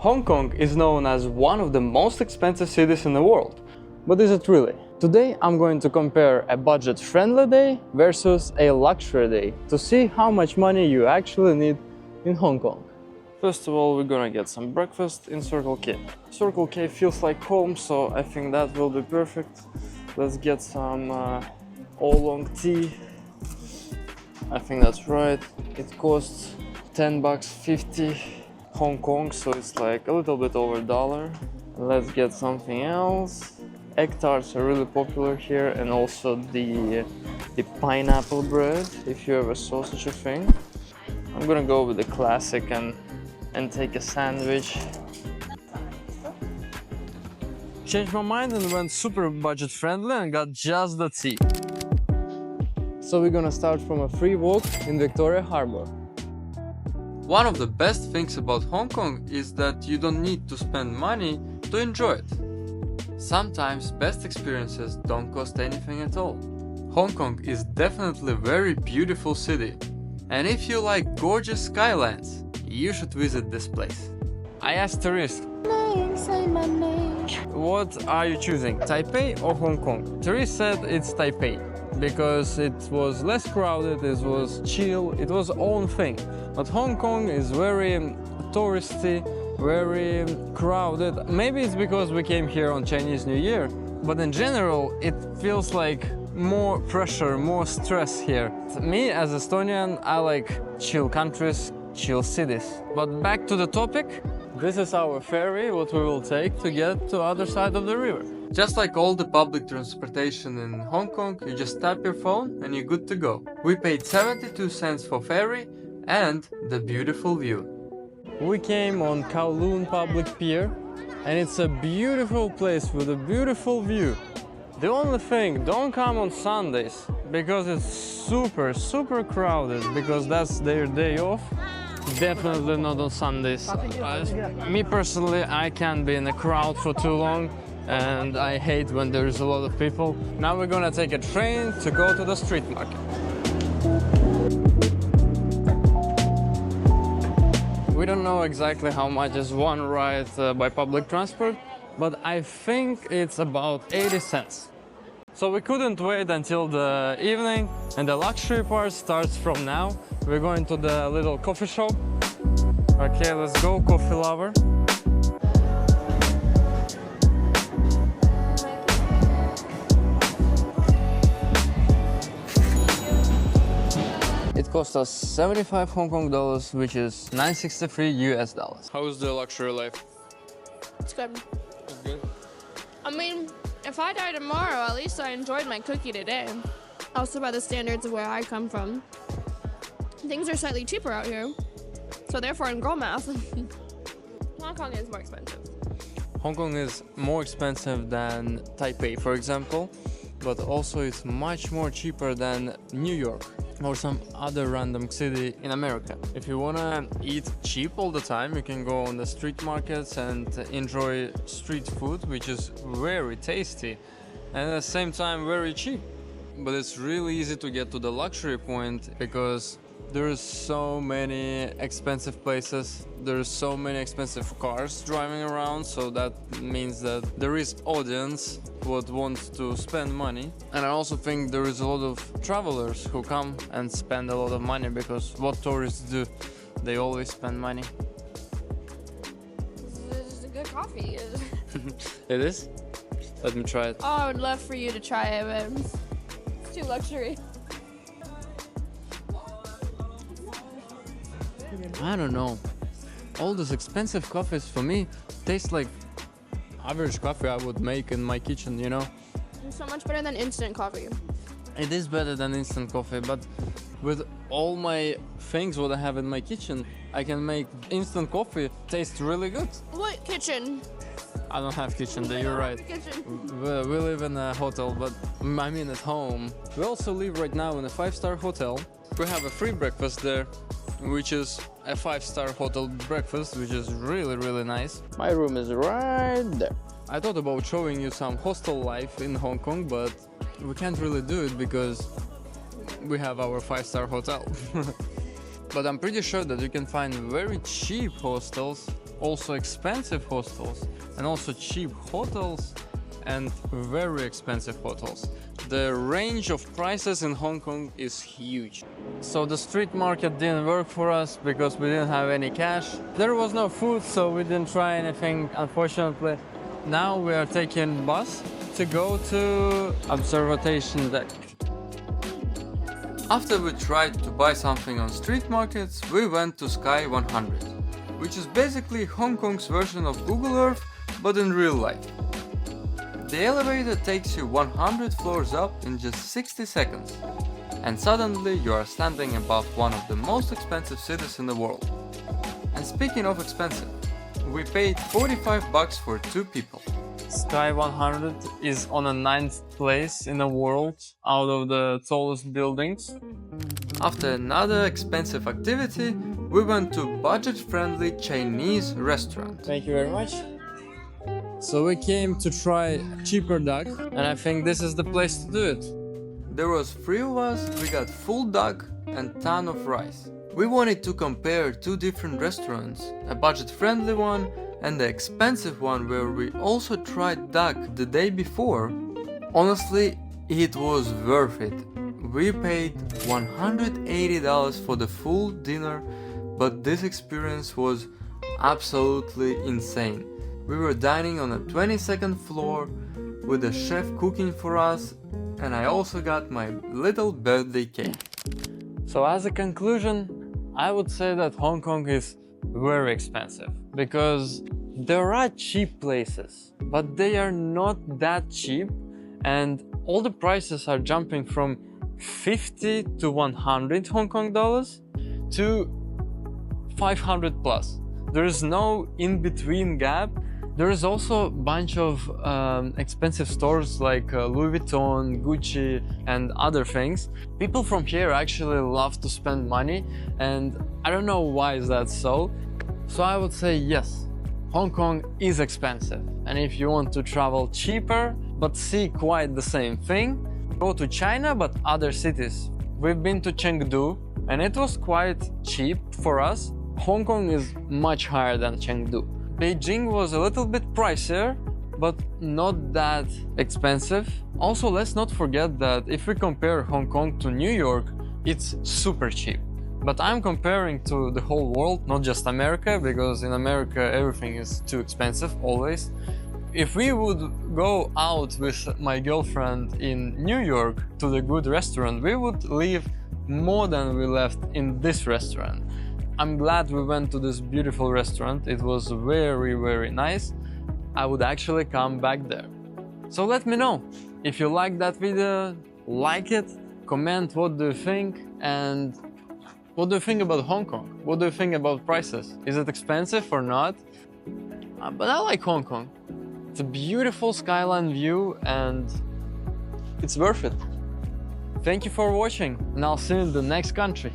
Hong Kong is known as one of the most expensive cities in the world. But is it really? Today I'm going to compare a budget-friendly day versus a luxury day to see how much money you actually need in Hong Kong. First of all, we're gonna get some breakfast in Circle K. Circle K feels like home, so I think that will be perfect. Let's get some oolong tea. I think that's right. It costs 10 bucks 50 Hong Kong, so it's like a little bit over $1. Let's get something else. Egg tarts are really popular here, and also the pineapple bread, if you ever saw such a thing. I'm gonna go with the classic and take a sandwich. Changed my mind and went super budget friendly and got just the tea. So we're gonna start from a free walk in Victoria Harbour. One of the best things about Hong Kong is that you don't need to spend money to enjoy it. Sometimes best experiences don't cost anything at all. Hong Kong is definitely a very beautiful city, and if you like gorgeous skylines, you should visit this place. I asked Therese, what are you choosing, Taipei or Hong Kong? Therese said it's Taipei, because it was less crowded, it was chill, it was own thing. But Hong Kong is very touristy, very crowded. Maybe it's because we came here on Chinese New Year, but in general it feels like more pressure, more stress here. Me as Estonian, I like chill countries, chill cities. But back to the topic, this is our ferry, what we will take to get to the other side of the river. Just like all the public transportation in Hong Kong, you just tap your phone and you're good to go. We paid 72 cents for ferry and the beautiful view. We came on Kowloon public pier, and it's a beautiful place with a beautiful view. The only thing, don't come on Sundays, because it's super crowded, because that's their day off. Definitely not on Sundays. Me personally, I can't be in a crowd for too long, and I hate when there's a lot of people. Now we're gonna take a train to go to the street market. We don't know exactly how much is one ride by public transport, but I think it's about 80 cents. So we couldn't wait until the evening, and the luxury part starts from now. We're going to the little coffee shop. Okay, let's go, coffee lover. It cost us 75 Hong Kong dollars, which is 963 US dollars. How is the luxury life? It's good. It's good. I mean, if I die tomorrow, at least I enjoyed my cookie today. Also, by the standards of where I come from, things are slightly cheaper out here. So therefore, in girl math, Hong Kong is more expensive. Hong Kong is more expensive than Taipei, for example, but also it's much more cheaper than New York or some other random city in America. If you wanna eat cheap all the time, you can go on the street markets and enjoy street food, which is very tasty and at the same time very cheap. But it's really easy to get to the luxury point because there's so many expensive places, there's so many expensive cars driving around, so that means that there is audience would want to spend money. And I also think there is a lot of travelers who come and spend a lot of money, because what tourists do, they always spend money. This is a good coffee. It is? Let me try it. Oh, I would love for you to try it, but it's too luxury. I don't know. All those expensive coffees for me taste like average coffee I would make in my kitchen, you know? It's so much better than instant coffee. It is better than instant coffee, but with all my things what I have in my kitchen, I can make instant coffee taste really good. What kitchen? I don't have kitchen there, you're right. We live in a hotel, but I mean at home. We also live right now in a 5-star hotel. We have a free breakfast there, which is a 5-star hotel breakfast, which is really nice. My room is right there. I thought about showing you some hostel life in Hong Kong, but we can't really do it because we have our 5-star hotel. But I'm pretty sure that you can find very cheap hostels also expensive hostels and also cheap hotels and very expensive hotels. The range of prices in Hong Kong is huge. So the street market didn't work for us because we didn't have any cash. There was no food, so we didn't try anything, unfortunately. Now we are taking bus to go to observation deck. After we tried to buy something on street markets, we went to Sky 100, which is basically Hong Kong's version of Google Earth, but in real life. The elevator takes you 100 floors up in just 60 seconds, and suddenly you are standing above one of the most expensive cities in the world. And speaking of expensive, we paid 45 bucks for 2 people. Sky 100 is on a 9th place in the world out of the tallest buildings. After another expensive activity, we went to budget-friendly Chinese restaurant. Thank you very much. So we came to try cheaper duck, and I think this is the place to do it. There was 3 of us, we got full duck and ton of rice. We wanted to compare 2 different restaurants, a budget-friendly one and the expensive one where we also tried duck the day before. Honestly, it was worth it. We paid $180 for the full dinner, but this experience was absolutely insane. We were dining on a 22nd floor with a chef cooking for us, and I also got my little birthday cake. So as a conclusion, I would say that Hong Kong is very expensive because there are cheap places, but they are not that cheap, and all the prices are jumping from 50 to 100 Hong Kong dollars to 500 plus. There is no in-between gap. There is also a bunch of expensive stores like Louis Vuitton, Gucci and other things. People from here actually love to spend money, and I don't know why is that so. So I would say yes, Hong Kong is expensive, and if you want to travel cheaper but see quite the same thing, go to China but other cities. We've been to Chengdu and it was quite cheap for us. Hong Kong is much higher than Chengdu. Beijing was a little bit pricier, but not that expensive. Also, let's not forget that if we compare Hong Kong to New York, it's super cheap. But I'm comparing to the whole world, not just America, because in America everything is too expensive, always. If we would go out with my girlfriend in New York to the good restaurant, we would leave more than we left in this restaurant. I'm glad we went to this beautiful restaurant. It was very, very nice. I would actually come back there. So let me know if you like that video, like it, comment what do you think, and what do you think about Hong Kong? What do you think about prices? Is it expensive or not? But I like Hong Kong. It's a beautiful skyline view and it's worth it. Thank you for watching, and I'll see you in the next country.